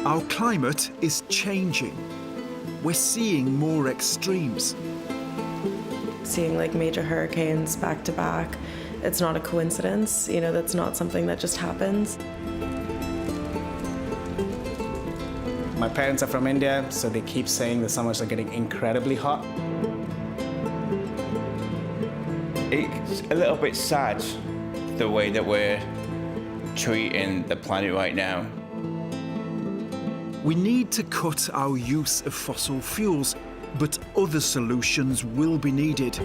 Our climate is changing. We're seeing more extremes. Seeing like major hurricanes back to back, it's not a coincidence. You know, that's not something that just happens. My parents are from India, so they keep saying the summers are getting incredibly hot. It's a little bit sad, the way that we're treating the planet right now. We need to cut our use of fossil fuels, but other solutions will be needed.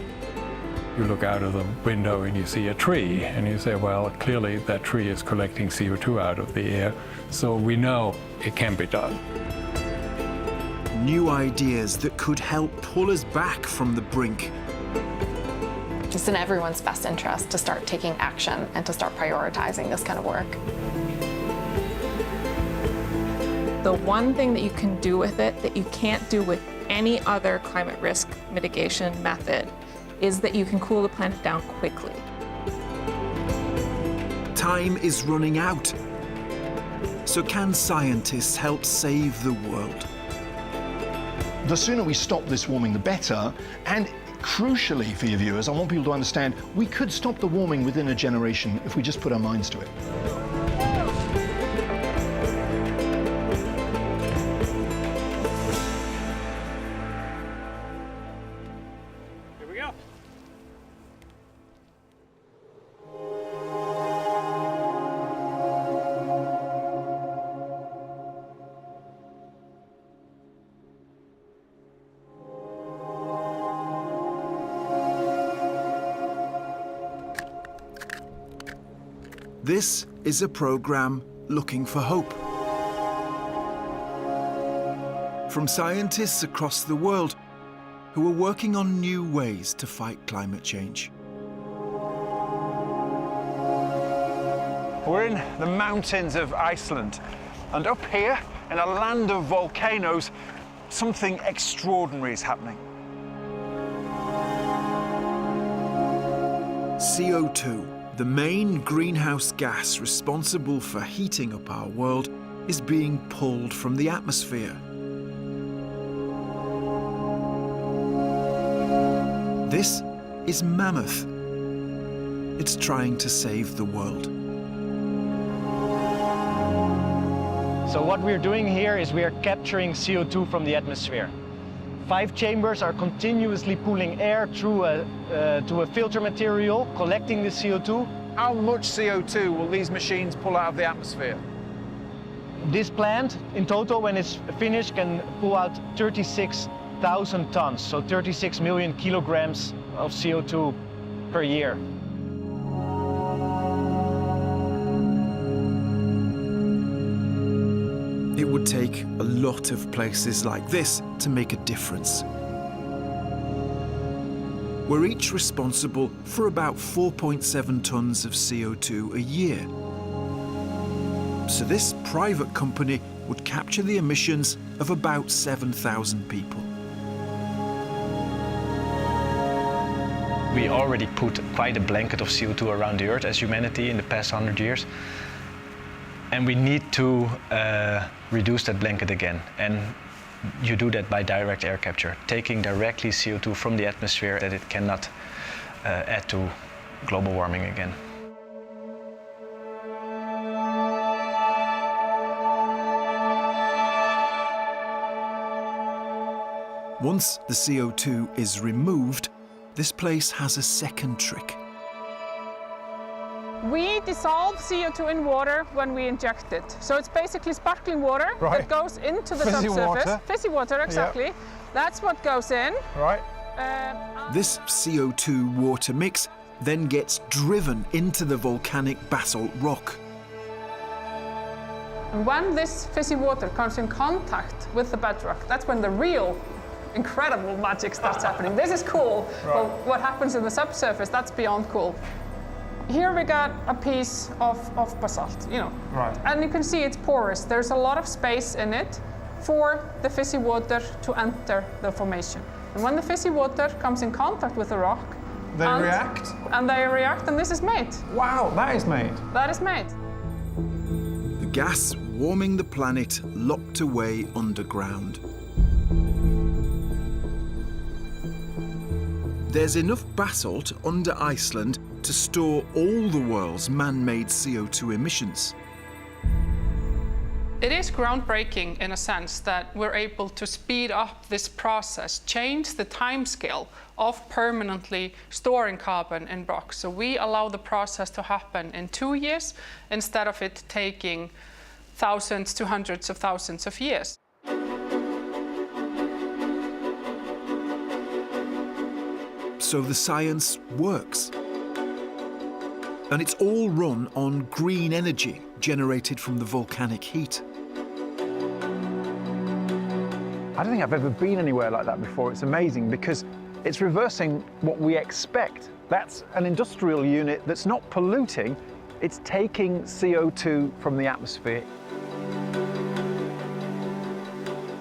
You look out of the window and you see a tree, and you say, well, clearly that tree is collecting CO2 out of the air, so we know it can be done. New ideas that could help pull us back from the brink. It's in everyone's best interest to start taking action and to start prioritizing this kind of work. The one thing that you can do with it that you can't do with any other climate risk mitigation method is that you can cool the planet down quickly. Time is running out. So can scientists help save the world? The sooner we stop this warming, the better. And crucially for your viewers, I want people to understand we could stop the warming within a generation if we just put our minds to it. Here we go. This is a program looking for hope. From scientists across the world who are working on new ways to fight climate change. We're in the mountains of Iceland, and up here, in a land of volcanoes, something extraordinary is happening. CO2, the main greenhouse gas responsible for heating up our world, is being pulled from the atmosphere. This is Mammoth. It's trying to save the world. So what we're doing here is we are capturing CO2 from the atmosphere. 5 chambers are continuously pulling air through to a filter material, collecting the CO2. How much CO2 will these machines pull out of the atmosphere? This plant, in total, when it's finished, can pull out 36,000 tons, so 36 million kilograms of CO2 per year. It would take a lot of places like this to make a difference. We're each responsible for about 4.7 tons of CO2 a year. So this private company would capture the emissions of about 7,000 people. We already put quite a blanket of CO2 around the Earth as humanity in the past 100 years. And we need to reduce that blanket again. And you do that by direct air capture, taking directly CO2 from the atmosphere that it cannot add to global warming again. Once the CO2 is removed, this place has a second trick. We dissolve CO2 in water when we inject it. So it's basically sparkling water that goes into the Fizzy subsurface. water. Fizzy water, exactly. Yep. That's what goes in. Right. This CO2 water mix then gets driven into the volcanic basalt rock. And when this fizzy water comes in contact with the bedrock, that's when the real incredible magic starts happening. This is cool, but what happens in the subsurface, that's beyond cool. Here we got a piece of basalt, you know. Right. And you can see it's porous. There's a lot of space in it for the fizzy water to enter the formation. And when the fizzy water comes in contact with the rock, they react? And they react, and this is made. Wow, that is made. That is made. The gas warming the planet locked away underground. There's enough basalt under Iceland to store all the world's man-made CO2 emissions. It is groundbreaking in a sense that we're able to speed up this process, change the timescale of permanently storing carbon in rocks. So we allow the process to happen in 2 years instead of it taking thousands to hundreds of thousands of years. So the science works. And it's all run on green energy generated from the volcanic heat. I don't think I've ever been anywhere like that before. It's amazing because it's reversing what we expect. That's an industrial unit that's not polluting, it's taking CO2 from the atmosphere.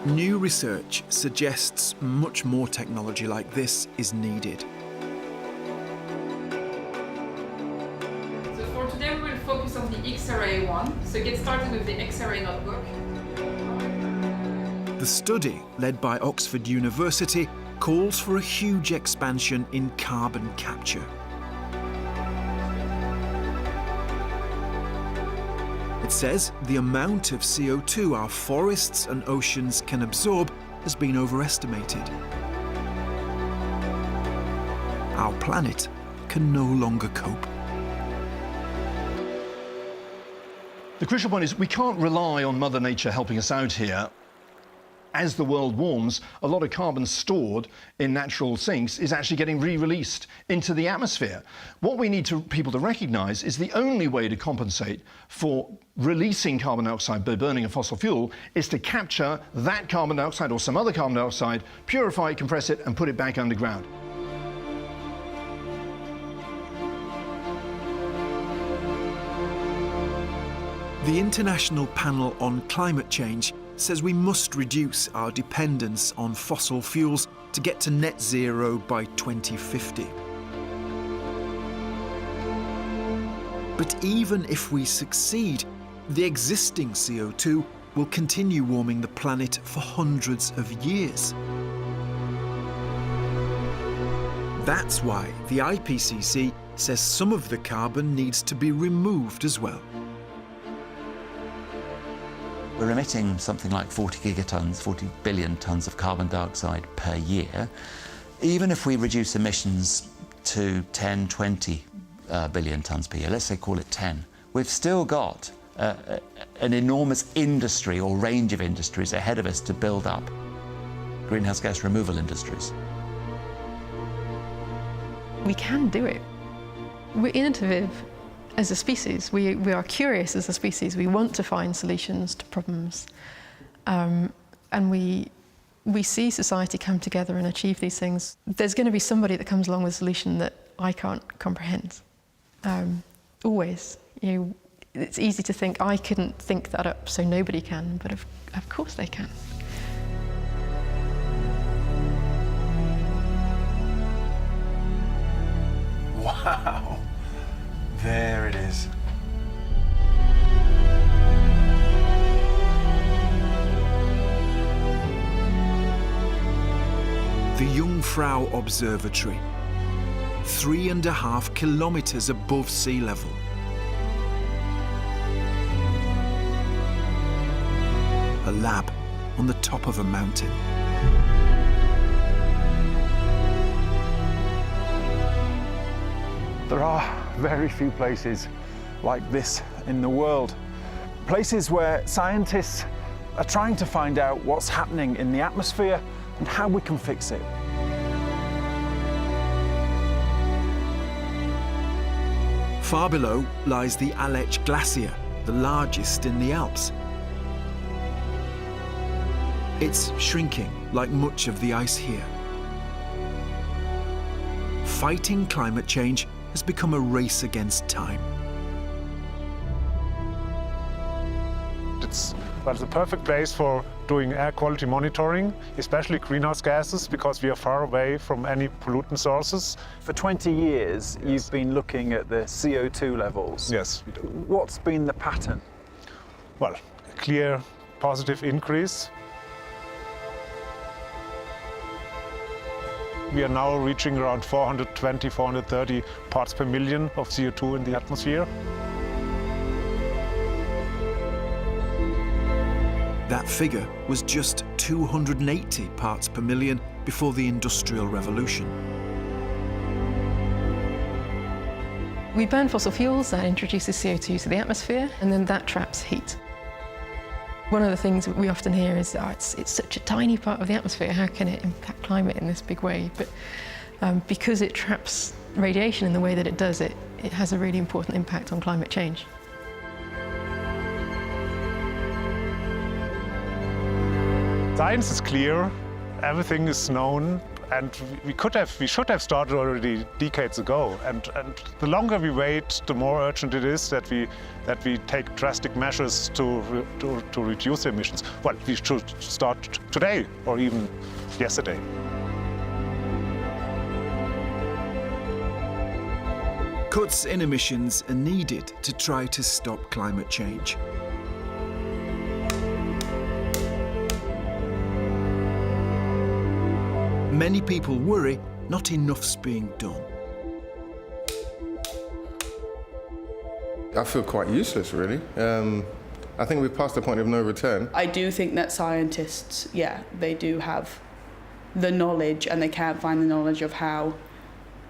New research suggests much more technology like this is needed. So for today we will focus on the X-ray one. So get started with the X-ray notebook. The study, led by Oxford University, calls for a huge expansion in carbon capture. It says the amount of CO2 our forests and oceans can absorb has been overestimated. Our planet can no longer cope. The crucial point is we can't rely on Mother Nature helping us out here. As the world warms, a lot of carbon stored in natural sinks is actually getting re-released into the atmosphere. What we need people to recognise is the only way to compensate for releasing carbon dioxide by burning a fossil fuel is to capture that carbon dioxide or some other carbon dioxide, purify it, compress it, and put it back underground. The International Panel on Climate Change says we must reduce our dependence on fossil fuels to get to net zero by 2050. But even if we succeed, the existing CO2 will continue warming the planet for hundreds of years. That's why the IPCC says some of the carbon needs to be removed as well. We're emitting something like 40 gigatons, 40 billion tonnes of carbon dioxide per year. Even if we reduce emissions to 10, 20 billion tonnes per year, let's say call it 10, we've still got an enormous industry or range of industries ahead of us to build up. Greenhouse gas removal industries. We can do it. We're innovative as a species. We are curious as a species. We want to find solutions to problems. And we see society come together and achieve these things. There's going to be somebody that comes along with a solution that I can't comprehend. Always. You know, it's easy to think, I couldn't think that up, so nobody can, but of course they can. Wow, there it is. The Jungfrau Observatory, 3.5 kilometres above sea level. A lab on the top of a mountain. There are very few places like this in the world. Places where scientists are trying to find out what's happening in the atmosphere and how we can fix it. Far below lies the Aletsch Glacier, the largest in the Alps. It's shrinking like much of the ice here. Fighting climate change has become a race against time. It's a perfect place for doing air quality monitoring, especially greenhouse gases, because we are far away from any pollutant sources. For 20 years, you've been looking at the CO2 levels. Yes. What's been the pattern? Well, clear positive increase. We are now reaching around 420, 430 parts per million of CO2 in the atmosphere. That figure was just 280 parts per million before the Industrial Revolution. We burn fossil fuels, that introduces CO2 to the atmosphere, and then that traps heat. One of the things that we often hear is, oh, it's such a tiny part of the atmosphere, how can it impact climate in this big way? But because it traps radiation in the way that it does, it has a really important impact on climate change. Science is clear, everything is known, and we should have started already decades ago. And the longer we wait, the more urgent it is that we take drastic measures to reduce emissions. Well, we should start today or even yesterday. Cuts in emissions are needed to try to stop climate change. Many people worry not enough's being done. I feel quite useless, really. I think we've passed the point of no return. I do think that scientists, they do have the knowledge and they can't find the knowledge of how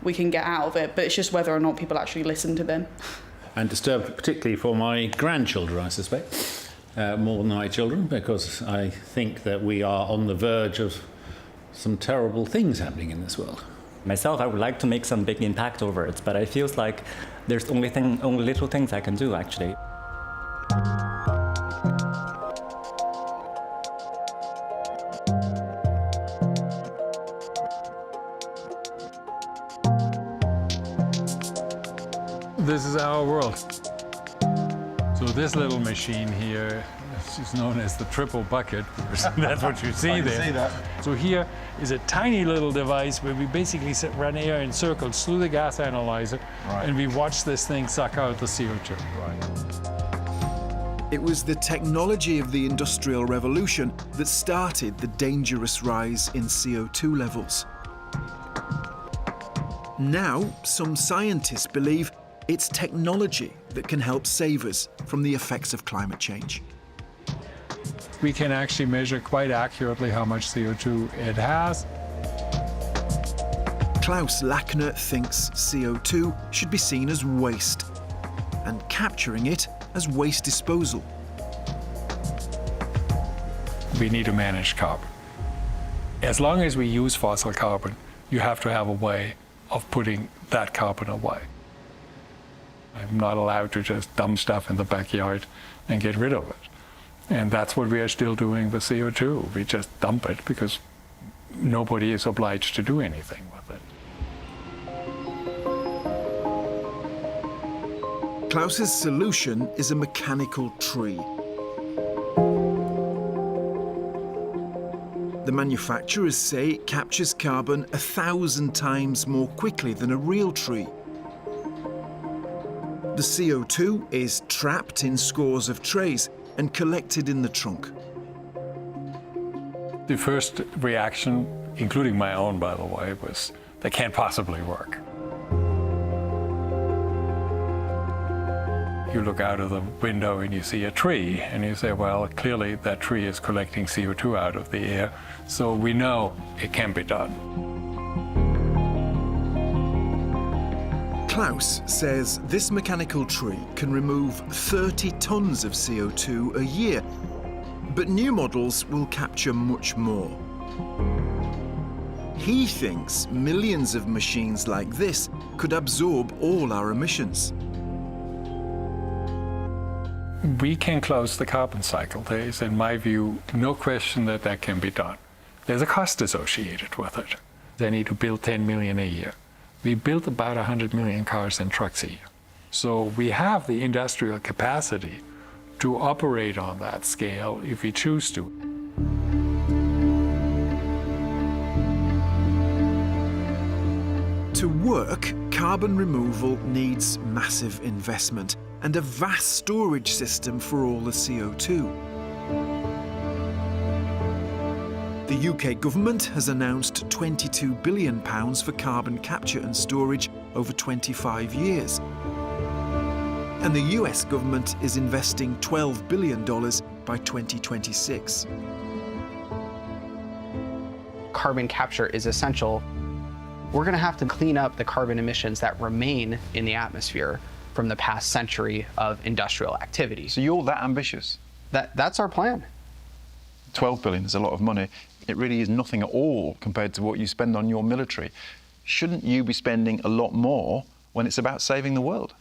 we can get out of it, but it's just whether or not people actually listen to them. And disturbed particularly for my grandchildren, I suspect, more than my children, because I think that we are on the verge of some terrible things happening in this world. Myself, I would like to make some big impact over it, but it feels like there's only little things I can do, actually. This is our world. So this little machine here is known as the triple bucket. That's what you see there. See that. So here is a tiny little device where we basically run air in circles through the gas analyzer, and we watch this thing suck out the CO2. It was the technology of the Industrial Revolution that started the dangerous rise in CO2 levels. Now, some scientists believe it's technology that can help save us from the effects of climate change. We can actually measure quite accurately how much CO2 it has. Klaus Lackner thinks CO2 should be seen as waste and capturing it as waste disposal. We need to manage carbon. As long as we use fossil carbon, you have to have a way of putting that carbon away. I'm not allowed to just dump stuff in the backyard and get rid of it. And that's what we are still doing with CO2. We just dump it because nobody is obliged to do anything with it. Klaus's solution is a mechanical tree. The manufacturers say it captures carbon 1,000 times more quickly than a real tree. The CO2 is trapped in scores of trays and collected in the trunk. The first reaction, including my own, by the way, was that can't possibly work. You look out of the window and you see a tree, and you say, well, clearly that tree is collecting CO2 out of the air, so we know it can be done. Klaus says this mechanical tree can remove 30 tons of CO2 a year, but new models will capture much more. He thinks millions of machines like this could absorb all our emissions. We can close the carbon cycle. There is, in my view, no question that that can be done. There's a cost associated with it. They need to build 10 million a year. We build about 100 million cars and trucks a year. So we have the industrial capacity to operate on that scale if we choose to. To work, carbon removal needs massive investment and a vast storage system for all the CO2. The UK government has announced £22 billion for carbon capture and storage over 25 years. And the US government is investing $12 billion by 2026. Carbon capture is essential. We're going to have to clean up the carbon emissions that remain in the atmosphere from the past century of industrial activity. So you're that ambitious? That's our plan. 12 billion is a lot of money. It really is nothing at all compared to what you spend on your military. Shouldn't you be spending a lot more when it's about saving the world?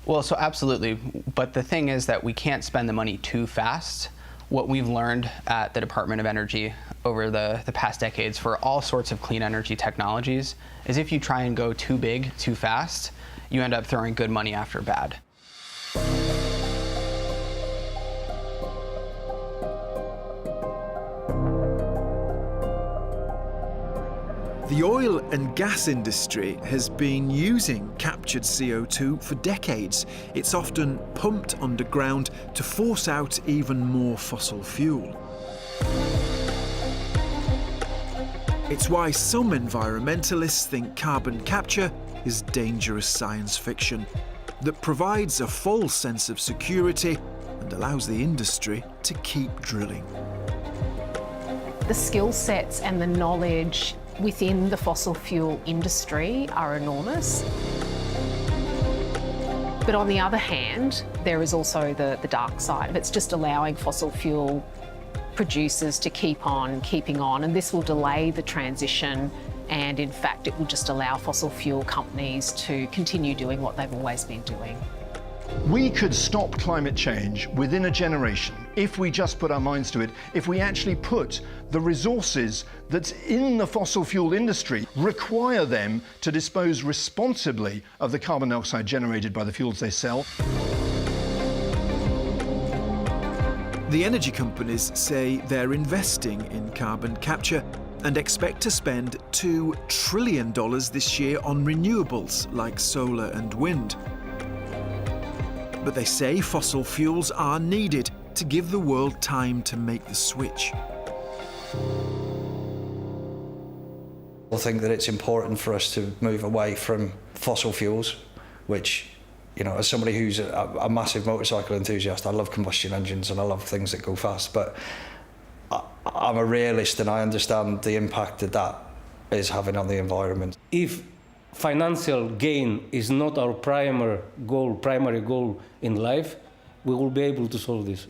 Well, so absolutely. But the thing is that we can't spend the money too fast. What we've learned at the Department of Energy over the past decades for all sorts of clean energy technologies is if you try and go too big, too fast, you end up throwing good money after bad. The oil and gas industry has been using captured CO2 for decades. It's often pumped underground to force out even more fossil fuel. It's why some environmentalists think carbon capture is dangerous science fiction that provides a false sense of security and allows the industry to keep drilling. The skill sets and the knowledge within the fossil fuel industry are enormous. But on the other hand, there is also the dark side. It's just allowing fossil fuel producers to keep on keeping on, and this will delay the transition, and in fact it will just allow fossil fuel companies to continue doing what they've always been doing. We could stop climate change within a generation if we just put our minds to it, if we actually put the resources that's in the fossil fuel industry, require them to dispose responsibly of the carbon dioxide generated by the fuels they sell. The energy companies say they're investing in carbon capture and expect to spend $2 trillion this year on renewables like solar and wind. But they say fossil fuels are needed to give the world time to make the switch. I think that it's important for us to move away from fossil fuels, which, you know, as somebody who's a massive motorcycle enthusiast, I love combustion engines and I love things that go fast, but I'm a realist and I understand the impact that is having on the environment. If financial gain is not our primary goal in life, we will be able to solve this.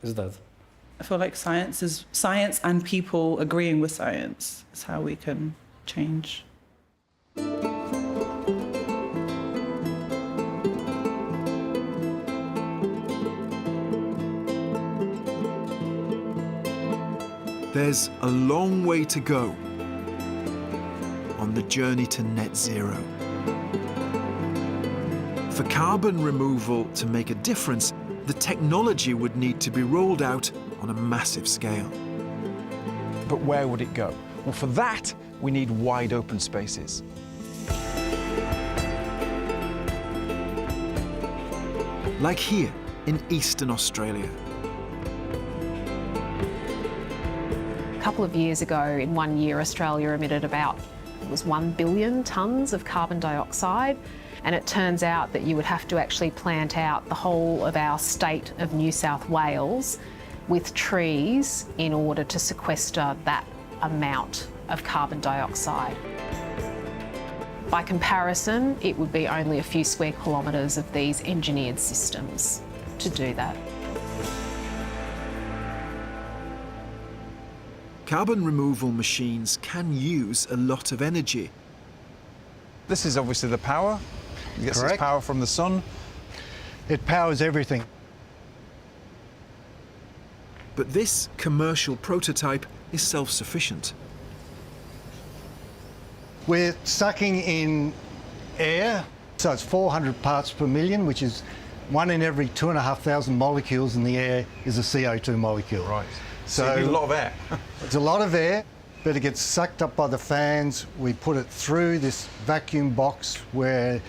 Is that? I feel like science and people agreeing with science is how we can change. There's a long way to go on the journey to net zero. For carbon removal to make a difference, the technology would need to be rolled out on a massive scale. But where would it go? Well, for that, we need wide open spaces. Like here in Eastern Australia. A couple of years ago, in 1 year, Australia emitted about 1 billion tonnes of carbon dioxide, and it turns out that you would have to actually plant out the whole of our state of New South Wales with trees in order to sequester that amount of carbon dioxide. By comparison, it would be only a few square kilometres of these engineered systems to do that. Carbon removal machines can use a lot of energy. This is obviously the power. It gets its power from the sun. It powers everything. But this commercial prototype is self-sufficient. We're sucking in air, so it's 400 parts per million, which is 1 in every 2,500 molecules in the air is a CO2 molecule. Right. So you need a lot of air. It's a lot of air, but it gets sucked up by the fans. We put it through this vacuum box where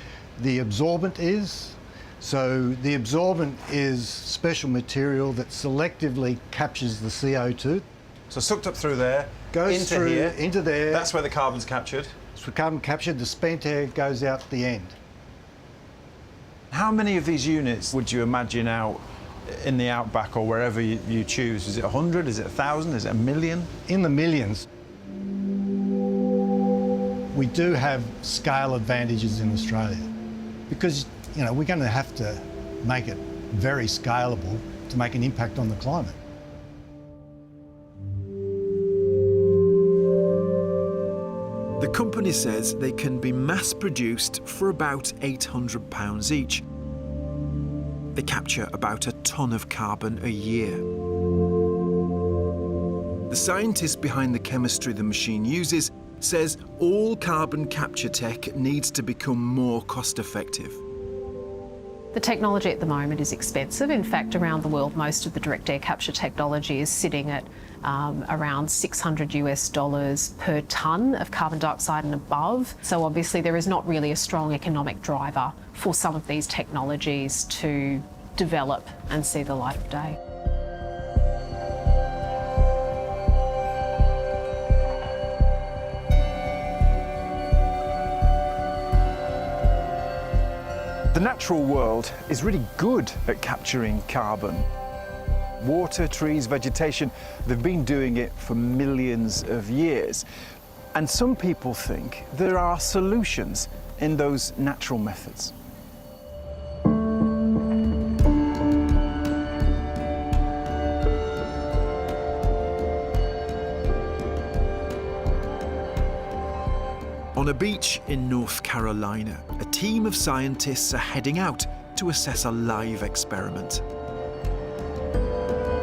the absorbent is. So the absorbent is special material that selectively captures the CO2. So sucked up through there, Goes into through, here. into there. That's where the carbon's captured. So carbon captured, the spent air goes out the end. How many of these units would you imagine out in the outback or wherever you choose? Is it 100? Is it 1,000? Is it 1,000,000? In the millions. We do have scale advantages in Australia because, you know, we're going to have to make it very scalable to make an impact on the climate. The company says they can be mass-produced for about £800 each. They capture about a tonne of carbon a year. The scientist behind the chemistry the machine uses says all carbon capture tech needs to become more cost-effective. The technology at the moment is expensive. In fact, around the world, most of the direct air capture technology is sitting at around $600 per tonne of carbon dioxide and above. So obviously there is not really a strong economic driver for some of these technologies to develop and see the light of day. The natural world is really good at capturing carbon. Water, trees, vegetation, they've been doing it for millions of years. And some people think there are solutions in those natural methods. On a beach in North Carolina, a team of scientists are heading out to assess a live experiment.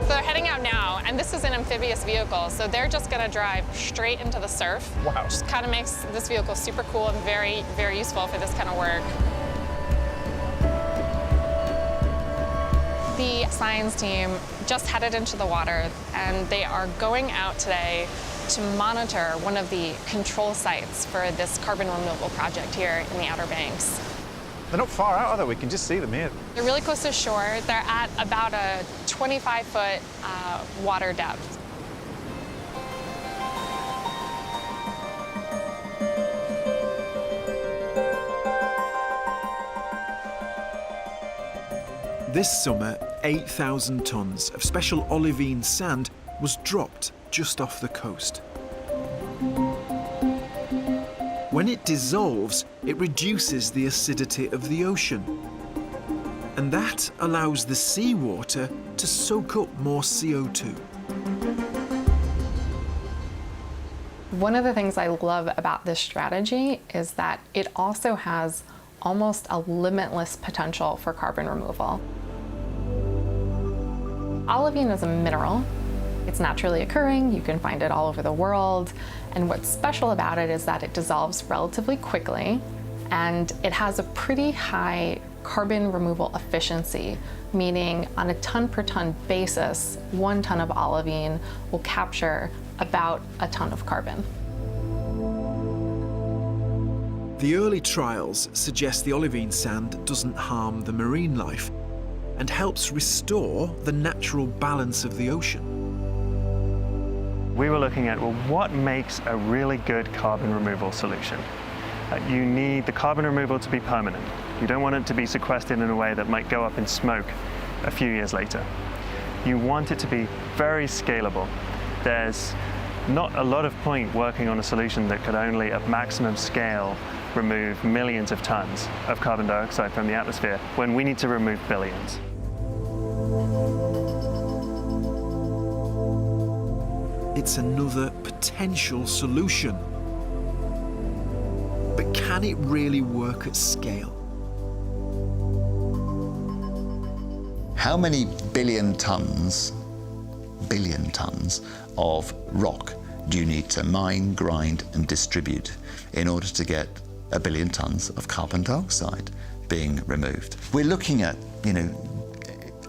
So they're heading out now, and this is an amphibious vehicle, so they're just going to drive straight into the surf. Wow. Which kind of makes this vehicle super cool and very, very useful for this kind of work. The science team just headed into the water, and they are going out today to monitor one of the control sites for this carbon removal project here in the Outer Banks. They're not far out, are they? We can just see them here. They're really close to shore. They're at about a 25-foot water depth. This summer, 8,000 tonnes of special olivine sand was dropped just off the coast. When it dissolves, it reduces the acidity of the ocean. And that allows the seawater to soak up more CO2. One of the things I love about this strategy is that it also has almost a limitless potential for carbon removal. Olivine is a mineral. It's naturally occurring, you can find it all over the world, and what's special about it is that it dissolves relatively quickly, and it has a pretty high carbon removal efficiency, meaning on a ton per ton basis, 1 ton of olivine will capture about a ton of carbon. The early trials suggest the olivine sand doesn't harm the marine life and helps restore the natural balance of the ocean. We were looking at, well, what makes a really good carbon removal solution? You need the carbon removal to be permanent. You don't want it to be sequestered in a way that might go up in smoke a few years later. You want it to be very scalable. There's not a lot of point working on a solution that could only, at maximum scale, remove millions of tons of carbon dioxide from the atmosphere when we need to remove billions. It's another potential solution. But can it really work at scale? How many billion tons of rock do you need to mine, grind, and distribute in order to get 1 billion tons of carbon dioxide being removed? We're looking at,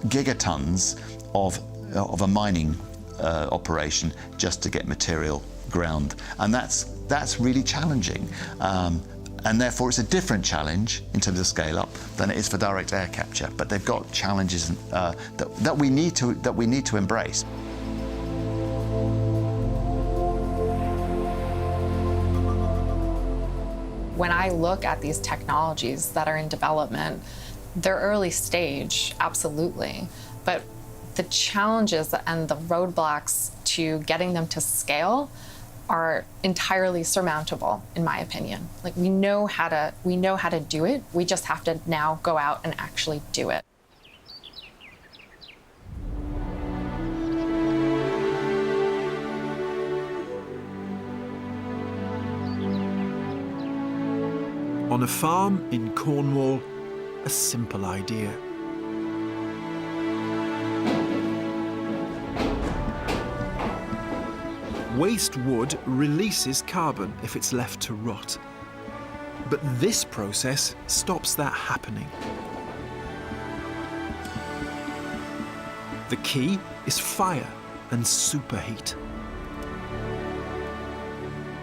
gigatons of a mining operation just to get material ground, and that's really challenging. And therefore it's a different challenge in terms of scale up than it is for direct air capture. But they've got challenges that we need to embrace. When I look at these technologies that are in development, they're early stage, absolutely, but the challenges and the roadblocks to getting them to scale are entirely surmountable, in my opinion. Like, we know how to do it. We just have to now go out and actually do it. On a farm in Cornwall, a simple idea. Waste wood releases carbon if it's left to rot. But this process stops that happening. The key is fire and superheat.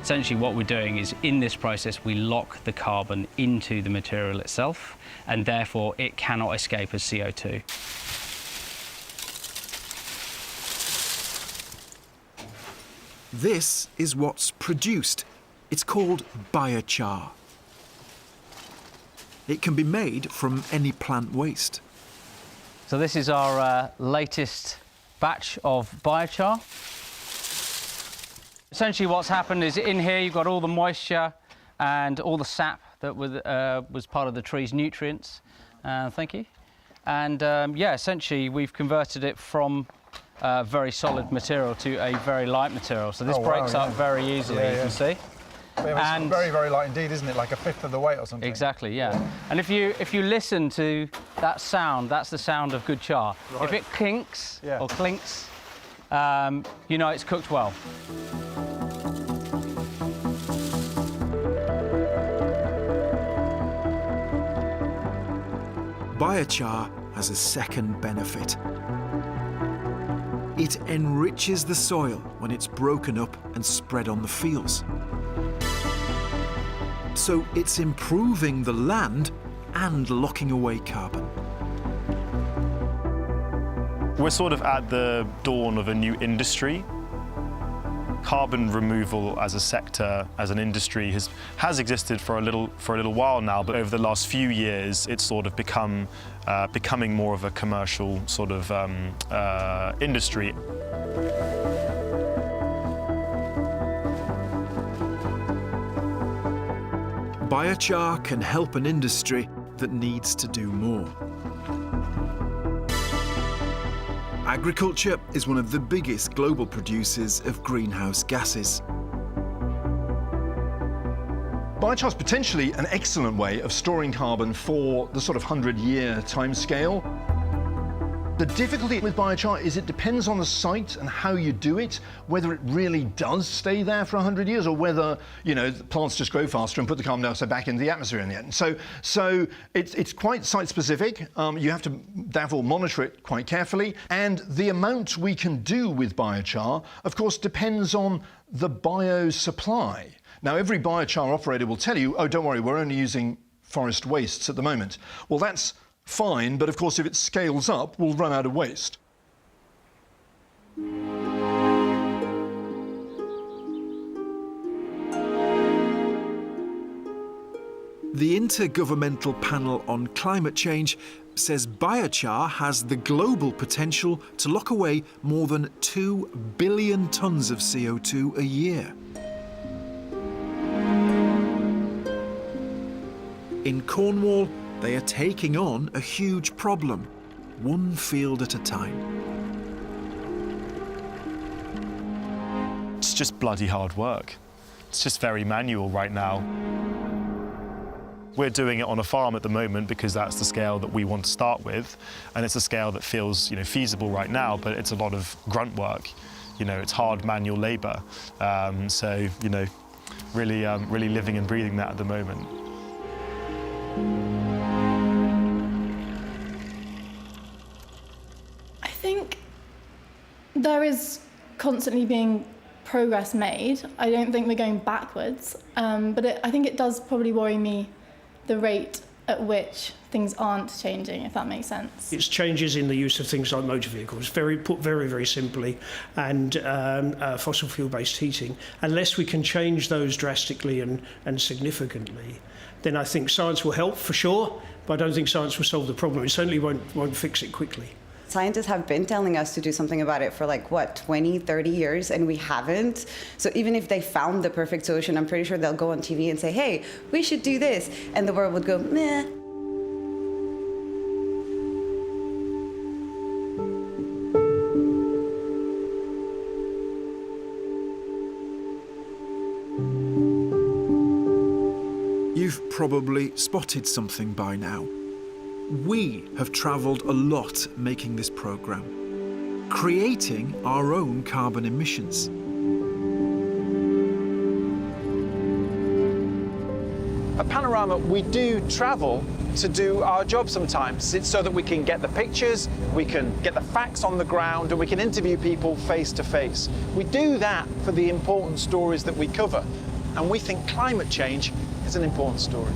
Essentially what we're doing is, in this process, we lock the carbon into the material itself, and therefore it cannot escape as CO2. This is what's produced. It's called biochar. It can be made from any plant waste. So this is our latest batch of biochar. Essentially what's happened is, in here you've got all the moisture and all the sap that was part of the tree's nutrients. Thank you. And yeah, essentially we've converted it from very solid material to a very light material. So this breaks up very easily, you can see. Yeah, it's very, very light indeed, isn't it? Like a fifth of the weight or something. Exactly, yeah. And if you listen to that sound, that's the sound of good char. Right. If it clinks or clinks, you know it's cooked well. Biochar has a second benefit. It enriches the soil when it's broken up and spread on the fields. So it's improving the land and locking away carbon. We're sort of at the dawn of a new industry. Carbon removal as a sector, as an industry, has existed for a little while now, but over the last few years, it's sort of becoming more of a commercial sort of industry. Biochar can help an industry that needs to do more. Agriculture is one of the biggest global producers of greenhouse gases. Biochar is potentially an excellent way of storing carbon for the sort of 100-year timescale. The difficulty with biochar is it depends on the site and how you do it, whether it really does stay there for 100 years or whether, you know, the plants just grow faster and put the carbon dioxide back into the atmosphere in the end. So it's quite site-specific. You have to, therefore, monitor it quite carefully. And the amount we can do with biochar, of course, depends on the bio-supply. Now, every biochar operator will tell you, oh, don't worry, we're only using forest wastes at the moment. Well, that's fine, but of course if it scales up, we'll run out of waste. The Intergovernmental Panel on Climate Change says biochar has the global potential to lock away more than 2 billion tonnes of CO2 a year. In Cornwall, they are taking on a huge problem, one field at a time. It's just bloody hard work. It's just very manual right now. We're doing it on a farm at the moment because that's the scale that we want to start with, and it's a scale that feels, you know, feasible right now, but it's a lot of grunt work. You know, it's hard manual labour. So, you know, really living and breathing that at the moment. I think there is constantly being progress made. I don't think we're going backwards, but I think it does probably worry me the rate at which things aren't changing, if that makes sense. It's changes in the use of things like motor vehicles, very simply, and fossil fuel-based heating. Unless we can change those drastically and significantly, then I think science will help for sure, but I don't think science will solve the problem. It certainly won't fix it quickly. Scientists have been telling us to do something about it for 20, 30 years, and we haven't. So even if they found the perfect solution, I'm pretty sure they'll go on TV and say, hey, we should do this. And the world would go, meh. You've probably spotted something by now. We have travelled a lot making this programme, creating our own carbon emissions. At Panorama, we do travel to do our job sometimes. It's so that we can get the pictures, we can get the facts on the ground, and we can interview people face to face. We do that for the important stories that we cover, and we think climate change is an important story.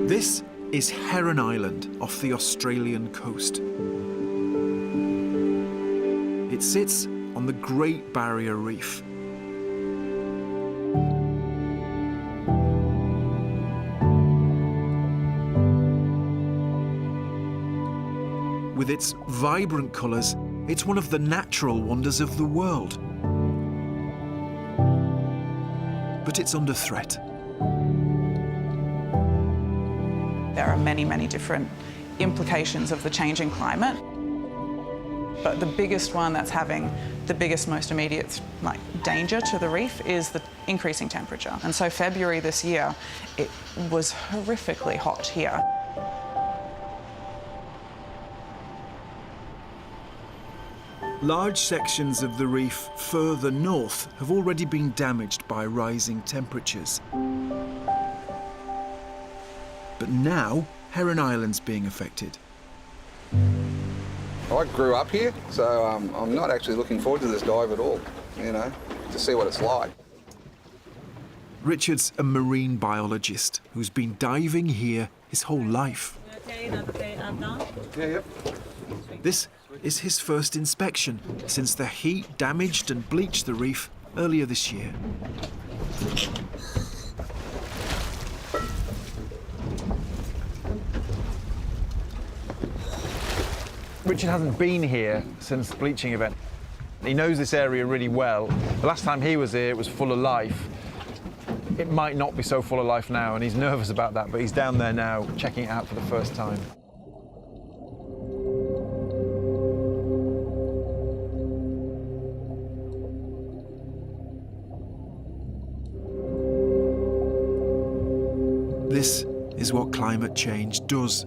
This is Heron Island off the Australian coast. It sits on the Great Barrier Reef. With its vibrant colours, it's one of the natural wonders of the world. But it's under threat. There are many different implications of the changing climate, but the biggest one that's having the biggest, most immediate danger to the reef is the increasing temperature. And so February this year, it was horrifically hot here. Large sections of the reef further north have already been damaged by rising temperatures. But now, Heron Island's being affected. I grew up here, so I'm not actually looking forward to this dive at all, to see what it's like. Richard's a marine biologist who's been diving here his whole life. This is his first inspection since the heat damaged and bleached the reef earlier this year. Richard hasn't been here since the bleaching event. He knows this area really well. The last time he was here, it was full of life. It might not be so full of life now, and he's nervous about that, but he's down there now, checking it out for the first time. This is what climate change does.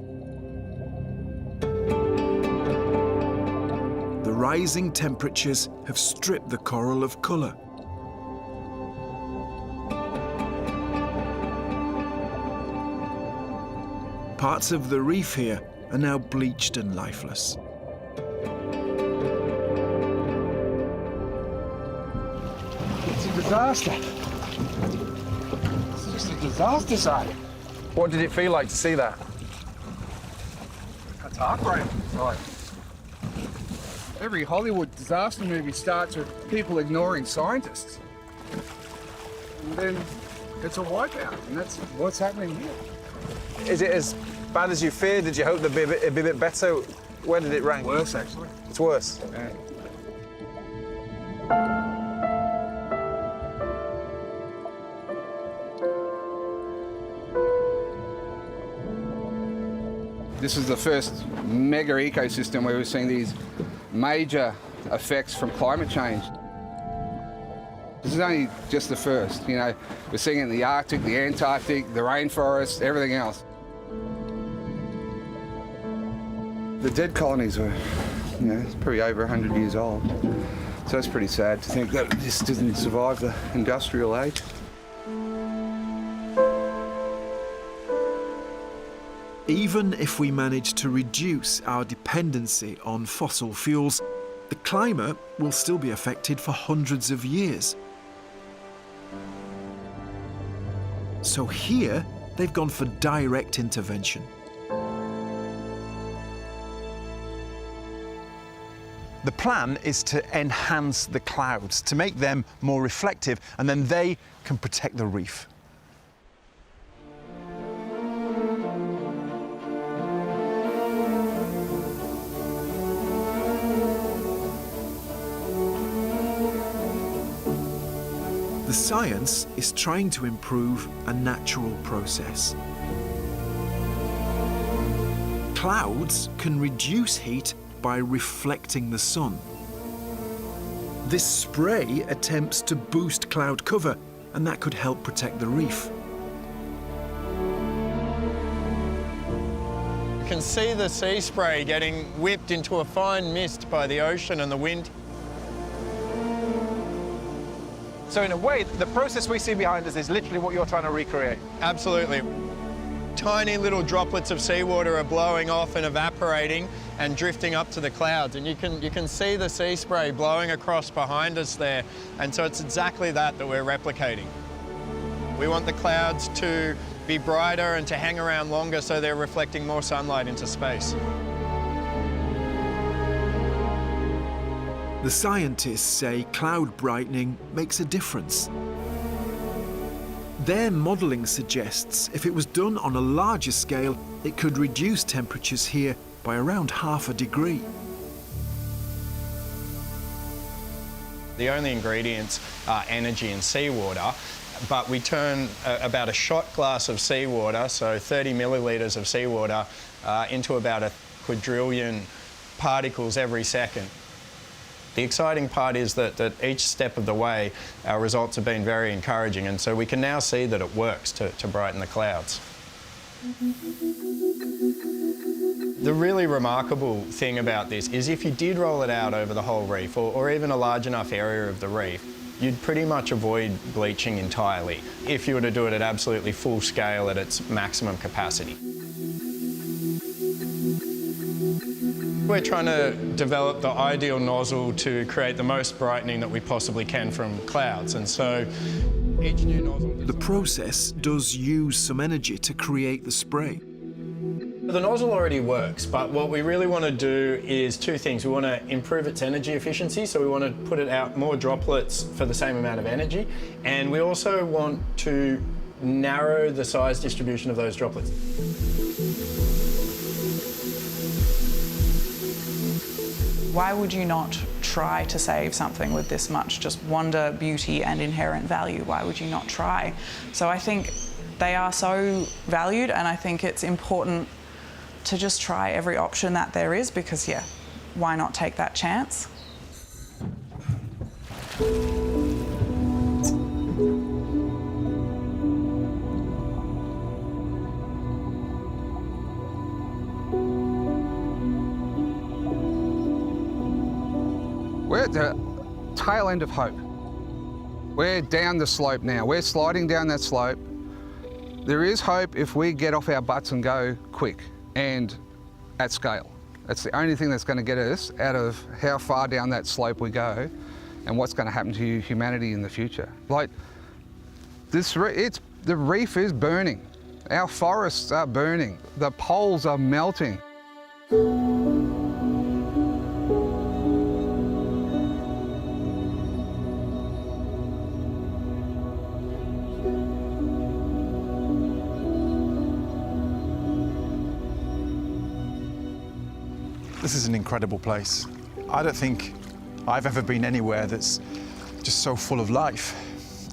The rising temperatures have stripped the coral of colour. Parts of the reef here are now bleached and lifeless. It's a disaster. It's just a disaster zone. What did it feel like to see that? It's heartbreaking. Right. Every Hollywood disaster movie starts with people ignoring scientists. And then it's a wipeout, and that's what's happening here. Is it as bad as you feared? Did you hope it'd be a bit better? Where did it rank? Worse, actually. It's worse? Yeah. This is the first mega ecosystem where we're seeing these major effects from climate change. This is only just the first, we're seeing it in the Arctic, the Antarctic, the rainforest, everything else. The dead colonies were, probably over 100 years old. So it's pretty sad to think that this didn't survive the industrial age. Even if we manage to reduce our dependency on fossil fuels, the climate will still be affected for hundreds of years. So here, they've gone for direct intervention. The plan is to enhance the clouds, to make them more reflective, and then they can protect the reef. The science is trying to improve a natural process. Clouds can reduce heat by reflecting the sun. This spray attempts to boost cloud cover, and that could help protect the reef. You can see the sea spray getting whipped into a fine mist by the ocean and the wind. So in a way, the process we see behind us is literally what you're trying to recreate. Absolutely. Tiny little droplets of seawater are blowing off and evaporating and drifting up to the clouds, and you can see the sea spray blowing across behind us there, and so it's exactly that we're replicating. We want the clouds to be brighter and to hang around longer so they're reflecting more sunlight into space. The scientists say cloud brightening makes a difference. Their modelling suggests if it was done on a larger scale, it could reduce temperatures here by around ½ a degree. The only ingredients are energy and seawater, but we turn about a shot glass of seawater, so 30 millilitres of seawater, into about a quadrillion particles every second. The exciting part is that each step of the way, our results have been very encouraging, and so we can now see that it works to brighten the clouds. The really remarkable thing about this is if you did roll it out over the whole reef, or even a large enough area of the reef, you'd pretty much avoid bleaching entirely if you were to do it at absolutely full scale at its maximum capacity. We're trying to develop the ideal nozzle to create the most brightening that we possibly can from clouds, and so each new nozzle... The process does use some energy to create the spray. The nozzle already works, but what we really want to do is two things. We want to improve its energy efficiency, so we want to put it out more droplets for the same amount of energy, and we also want to narrow the size distribution of those droplets. Why would you not try to save something with this much just wonder, beauty and inherent value? Why would you not try? So I think they are so valued, and I think it's important to just try every option that there is, because yeah, why not take that chance? We're at the tail end of hope. We're down the slope now. We're sliding down that slope. There is hope if we get off our butts and go quick and at scale. That's the only thing that's going to get us out of how far down that slope we go and what's going to happen to humanity in the future. Like, the reef is burning. Our forests are burning. The poles are melting. This is an incredible place. I don't think I've ever been anywhere that's just so full of life.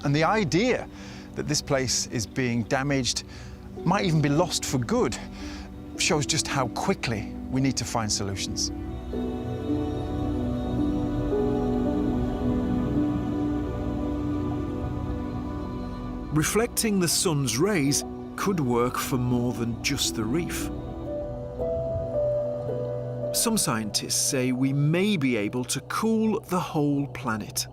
And the idea that this place is being damaged, might even be lost for good, shows just how quickly we need to find solutions. Reflecting the sun's rays could work for more than just the reef. Some scientists say we may be able to cool the whole planet.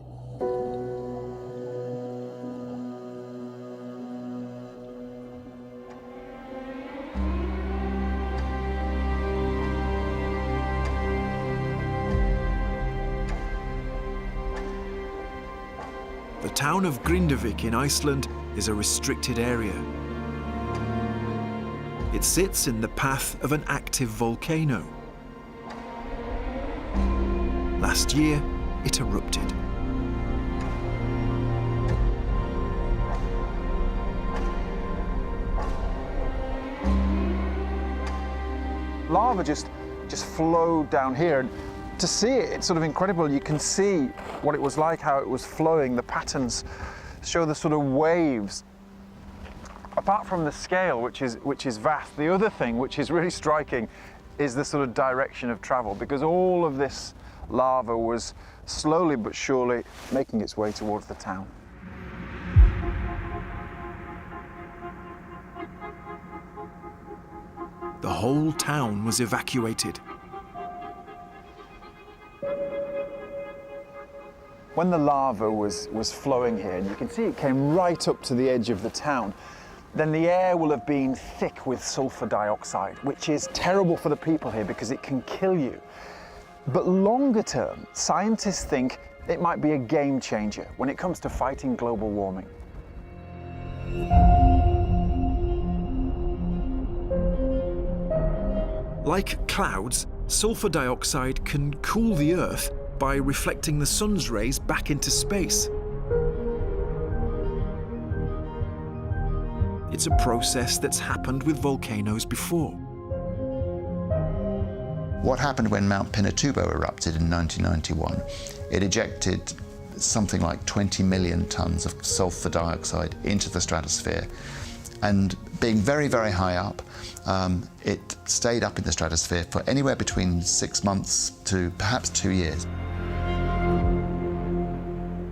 town of Grindavik in Iceland is a restricted area. It sits in the path of an active volcano. Last year, it erupted. Lava just flowed down here. To see it, it's sort of incredible. You can see what it was like, how it was flowing. The patterns show the sort of waves. Apart from the scale, which is vast, the other thing which is really striking is the sort of direction of travel, because all of this lava was slowly but surely making its way towards the town. The whole town was evacuated. When the lava was flowing here, and you can see it came right up to the edge of the town, then the air will have been thick with sulfur dioxide, which is terrible for the people here because it can kill you. But longer term, scientists think it might be a game changer when it comes to fighting global warming. Like clouds, sulfur dioxide can cool the Earth by reflecting the sun's rays back into space. It's a process that's happened with volcanoes before. What happened when Mount Pinatubo erupted in 1991? It ejected something like 20 million tons of sulfur dioxide into the stratosphere. And being very, very high up, it stayed up in the stratosphere for anywhere between 6 months to perhaps 2 years.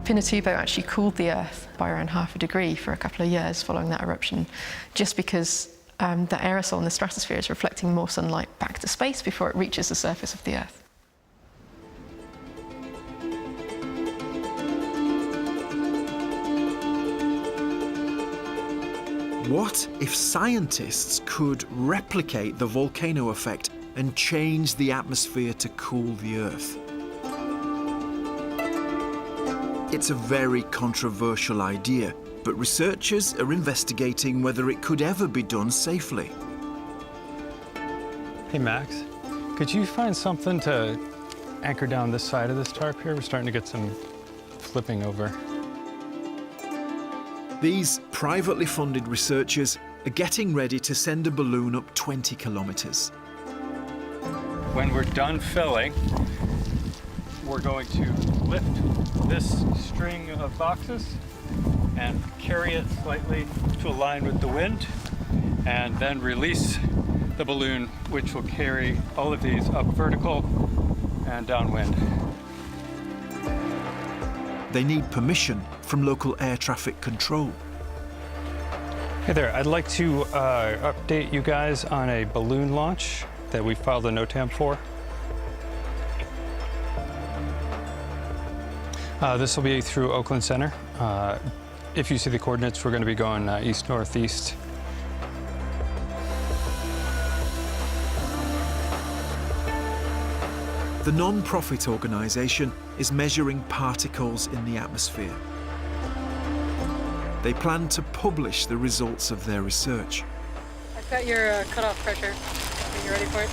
Pinatubo actually cooled the Earth by around 0.5 degrees for a couple of years following that eruption, just because the aerosol in the stratosphere is reflecting more sunlight back to space before it reaches the surface of the Earth. What if scientists could replicate the volcano effect and change the atmosphere to cool the Earth? It's a very controversial idea, but researchers are investigating whether it could ever be done safely. Hey Max, could you find something to anchor down this side of this tarp here? We're starting to get some flipping over. These privately funded researchers are getting ready to send a balloon up 20 kilometers. When we're done filling, we're going to lift this string of boxes and carry it slightly to align with the wind, and then release the balloon, which will carry all of these up vertical and downwind. They need permission from local air traffic control. Hey there, I'd like to update you guys on a balloon launch that we filed a NOTAM for. This will be through Oakland Center. If you see the coordinates, we're going to be going east-northeast. The non-profit organisation is measuring particles in the atmosphere. They plan to publish the results of their research. I've got your cutoff pressure. Are you ready for it?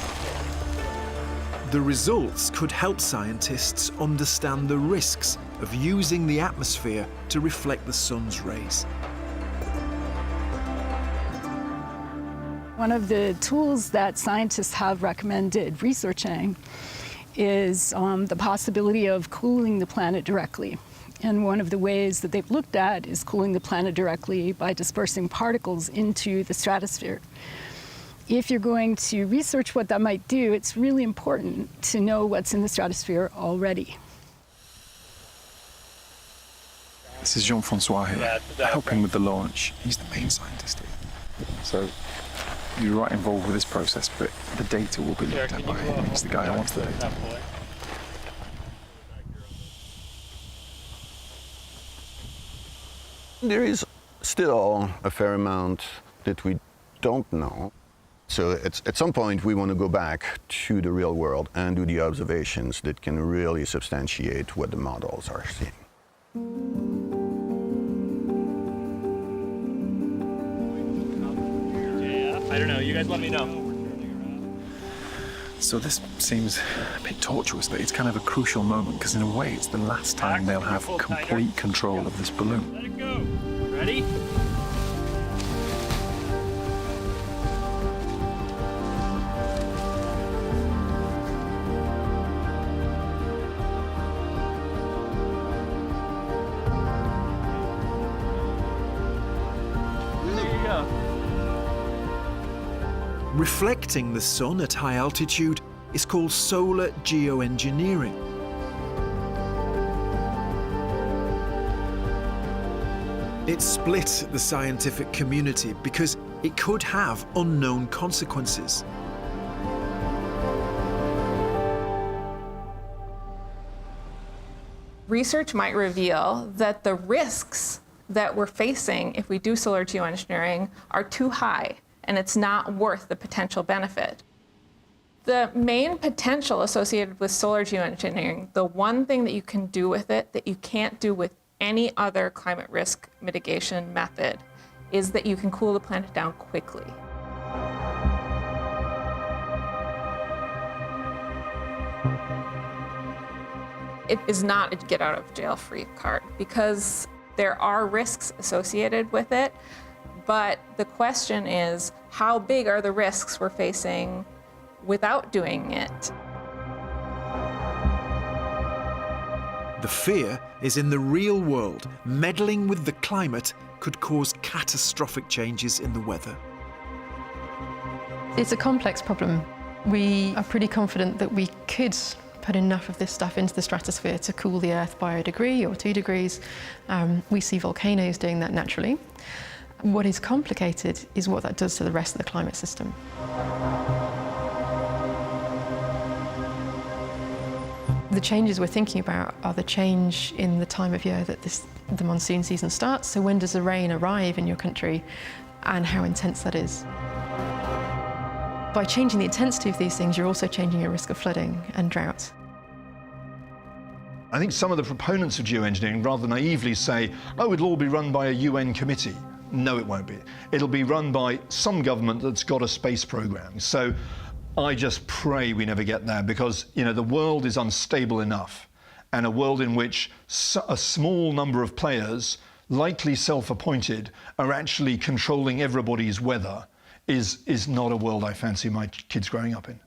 The results could help scientists understand the risks of using the atmosphere to reflect the sun's rays. One of the tools that scientists have recommended researching is the possibility of cooling the planet directly. And one of the ways that they've looked at is cooling the planet directly by dispersing particles into the stratosphere. If you're going to research what that might do, it's really important to know what's in the stratosphere already. This is Jean-Francois here, helping with the launch. He's the main scientist here. So you're right involved with this process, but the data will be looked at by him. He's the guy who wants the data. There is still a fair amount that we don't know. So at some point we want to go back to the real world and do the observations that can really substantiate what the models are seeing. I don't know. You guys let me know. So this seems a bit tortuous, but it's kind of a crucial moment because in a way it's the last time they'll have complete control of this balloon. Let it go. Ready? Reflecting the sun at high altitude is called solar geoengineering. It split the scientific community because it could have unknown consequences. Research might reveal that the risks that we're facing if we do solar geoengineering are too high, and it's not worth the potential benefit. The main potential associated with solar geoengineering, the one thing that you can do with it that you can't do with any other climate risk mitigation method, is that you can cool the planet down quickly. It is not a get out of jail free card because there are risks associated with it. But the question is, how big are the risks we're facing without doing it? The fear is in the real world. Meddling with the climate could cause catastrophic changes in the weather. It's a complex problem. We are pretty confident that we could put enough of this stuff into the stratosphere to cool the Earth by 1 degree or 2 degrees. We see volcanoes doing that naturally. What is complicated is what that does to the rest of the climate system. The changes we're thinking about are the change in the time of year that the monsoon season starts. So when does the rain arrive in your country and how intense that is. By changing the intensity of these things, you're also changing your risk of flooding and drought. I think some of the proponents of geoengineering rather naively say, oh, it'll all be run by a UN committee. No, it won't be. It'll be run by some government that's got a space program. So I just pray we never get there because, you know, the world is unstable enough, and a world in which a small number of players, likely self-appointed, are actually controlling everybody's weather is not a world I fancy my kids growing up in.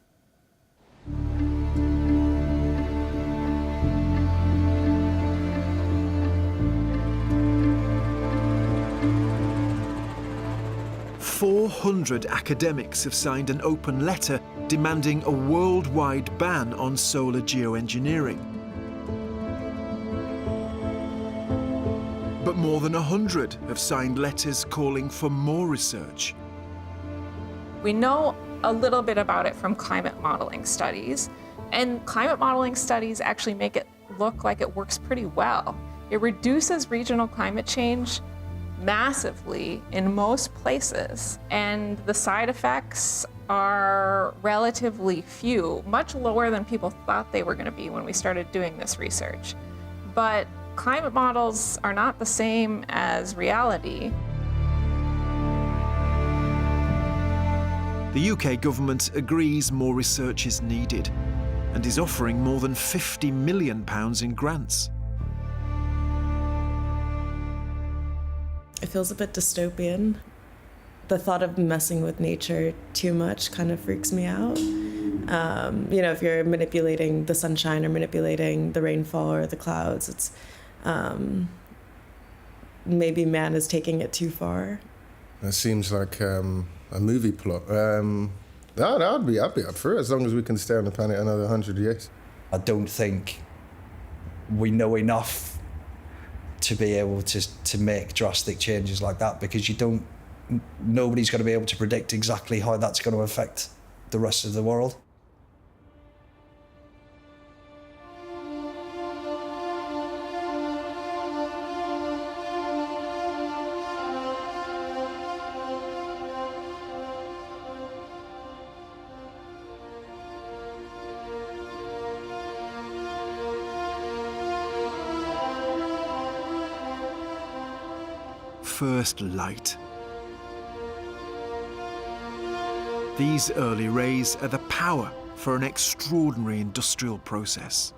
"400 academics have signed an open letter demanding a worldwide ban on solar geoengineering. But more than 100 have signed letters calling for more research. We know a little bit about it from climate modeling studies, and climate modeling studies actually make it look like it works pretty well. It reduces regional climate change massively in most places, and the side effects are relatively few, much lower than people thought they were going to be when we started doing this research. But climate models are not the same as reality. The UK government agrees more research is needed and is offering more than £50 million in grants. It feels a bit dystopian. The thought of messing with nature too much kind of freaks me out. You know, if you're manipulating the sunshine or manipulating the rainfall or the clouds, it's maybe man is taking it too far. It seems like a movie plot. I'd be up for it as long as we can stay on the planet another 100 years. I don't think we know enough to be able to make drastic changes like that, because nobody's going to be able to predict exactly how that's going to affect the rest of the world. First light. These early rays are the power for an extraordinary industrial process.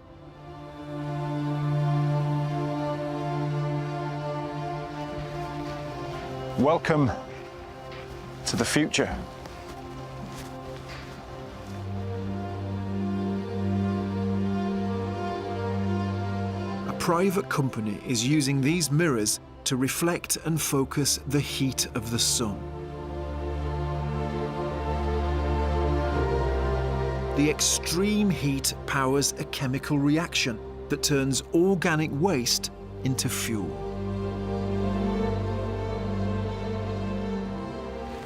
Welcome to the future. A private company is using these mirrors to reflect and focus the heat of the sun. The extreme heat powers a chemical reaction that turns organic waste into fuel.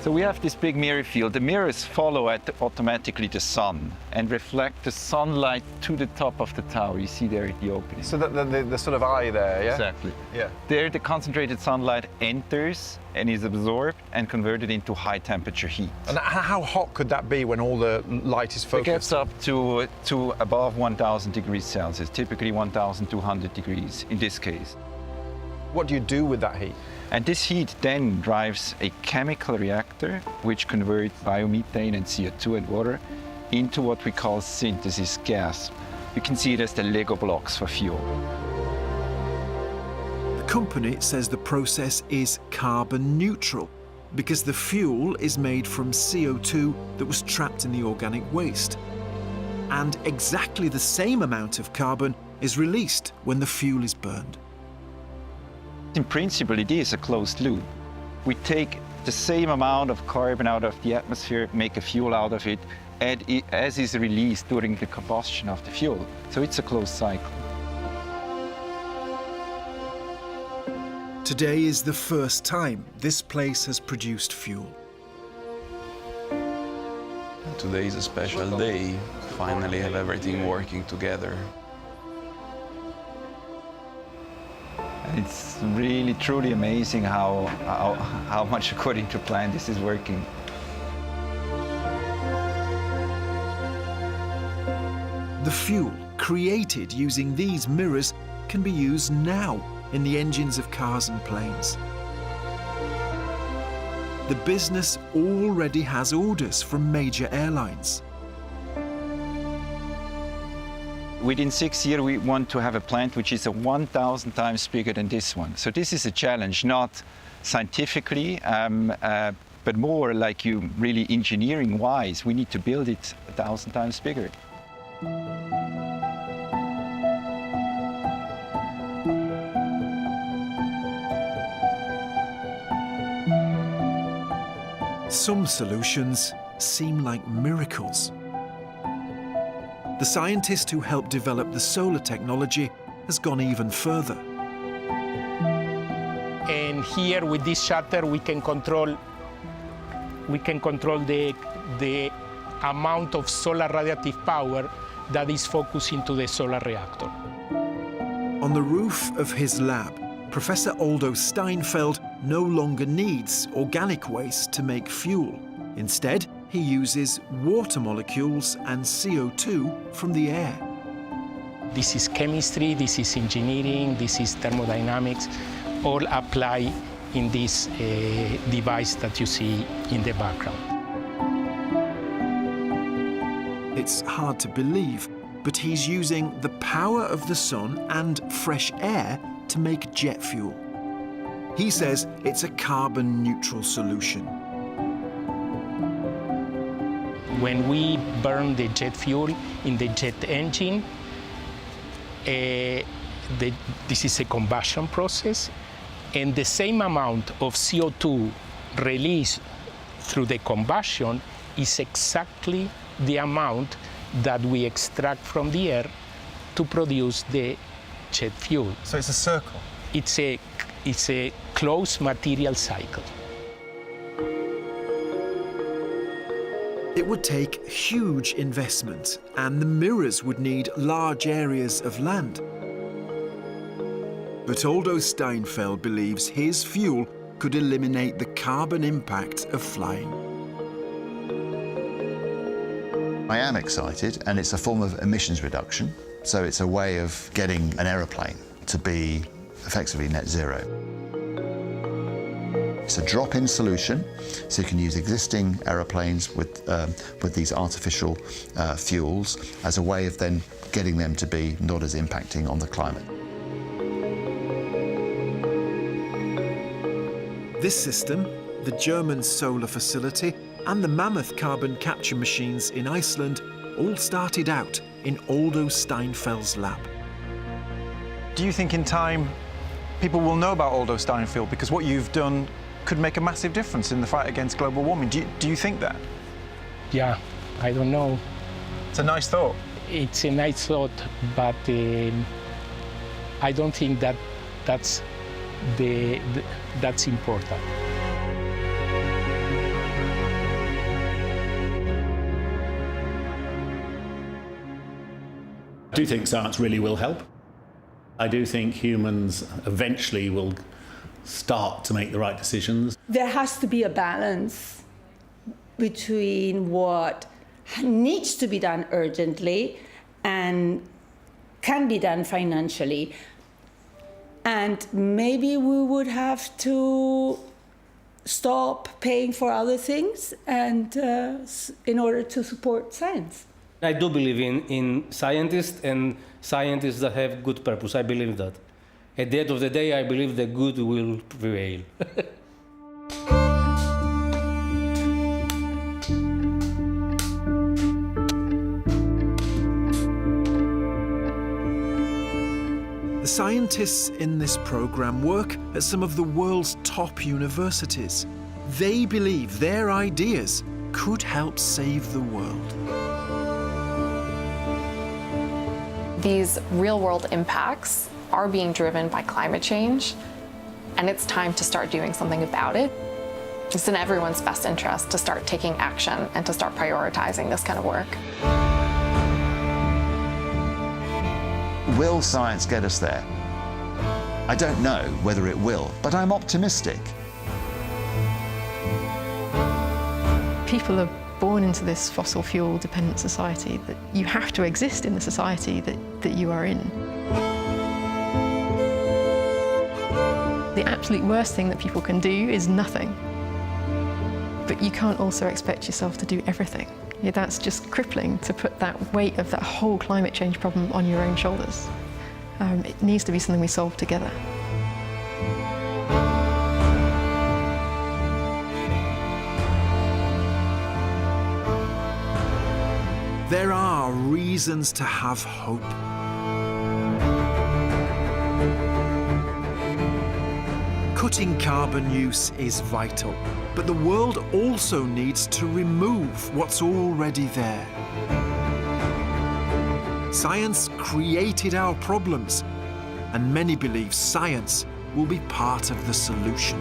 So we have this big mirror field. The mirrors follow automatically the sun and reflect the sunlight to the top of the tower. You see there at the opening. So the sort of eye there, yeah? Exactly. Yeah. There the concentrated sunlight enters and is absorbed and converted into high temperature heat. And how hot could that be when all the light is focused? It gets up to above 1,000 degrees Celsius, typically 1,200 degrees in this case. What do you do with that heat? And this heat then drives a chemical reactor which converts biomethane and CO2 and water into what we call synthesis gas. You can see it as the Lego blocks for fuel. The company says the process is carbon neutral because the fuel is made from CO2 that was trapped in the organic waste. And exactly the same amount of carbon is released when the fuel is burned. In principle, it is a closed loop. We take the same amount of carbon out of the atmosphere, make a fuel out of it, as is released during the combustion of the fuel. So it's a closed cycle. Today is the first time this place has produced fuel. Today is a special day. Finally have everything working together. It's really, truly amazing how much according to plan this is working. The fuel created using these mirrors can be used now in the engines of cars and planes. The business already has orders from major airlines. Within 6 years, we want to have a plant which is 1,000 times bigger than this one. So this is a challenge, not scientifically, but more like you really engineering-wise. We need to build it 1,000 times bigger. Some solutions seem like miracles. The scientist who helped develop the solar technology has gone even further. And here with this shutter we can control the amount of solar radiative power that is focused into the solar reactor. On the roof of his lab, Professor Aldo Steinfeld no longer needs organic waste to make fuel. Instead, he uses water molecules and CO2 from the air. This is chemistry, this is engineering, this is thermodynamics, all apply in this device that you see in the background. It's hard to believe, but he's using the power of the sun and fresh air to make jet fuel. He says it's a carbon-neutral solution. When we burn the jet fuel in the jet engine, this is a combustion process, and the same amount of CO2 released through the combustion is exactly the amount that we extract from the air to produce the jet fuel. So it's a circle? It's a closed material cycle. It would take huge investment, and the mirrors would need large areas of land. But Aldo Steinfeld believes his fuel could eliminate the carbon impact of flying. I am excited, and it's a form of emissions reduction. So it's a way of getting an aeroplane to be effectively net zero. It's a drop-in solution, so you can use existing aeroplanes with these artificial fuels as a way of then getting them to be not as impacting on the climate. This system, the German solar facility, and the mammoth carbon capture machines in Iceland all started out in Aldo Steinfeld's lab. Do you think in time people will know about Aldo Steinfeld because what you've done could make a massive difference in the fight against global warming? Do you think that? Yeah, I don't know. It's a nice thought. It's a nice thought, but I don't think that that's important. I do think science really will help. I do think humans eventually will start to make the right decisions. There has to be a balance between what needs to be done urgently and can be done financially. And maybe we would have to stop paying for other things and in order to support science. I do believe in scientists and scientists that have good purpose. I believe that. At the end of the day, I believe the good will prevail. The scientists in this program work at some of the world's top universities. They believe their ideas could help save the world. These real-world impacts are being driven by climate change, and it's time to start doing something about it. It's in everyone's best interest to start taking action and to start prioritizing this kind of work. Will science get us there? I don't know whether it will, but I'm optimistic. People are born into this fossil fuel dependent society, that you have to exist in the society that you are in. The absolute worst thing that people can do is nothing. But you can't also expect yourself to do everything. Yeah, that's just crippling, to put that weight of that whole climate change problem on your own shoulders. It needs to be something we solve together. There are reasons to have hope. Cutting carbon use is vital, but the world also needs to remove what's already there. Science created our problems, and many believe science will be part of the solution.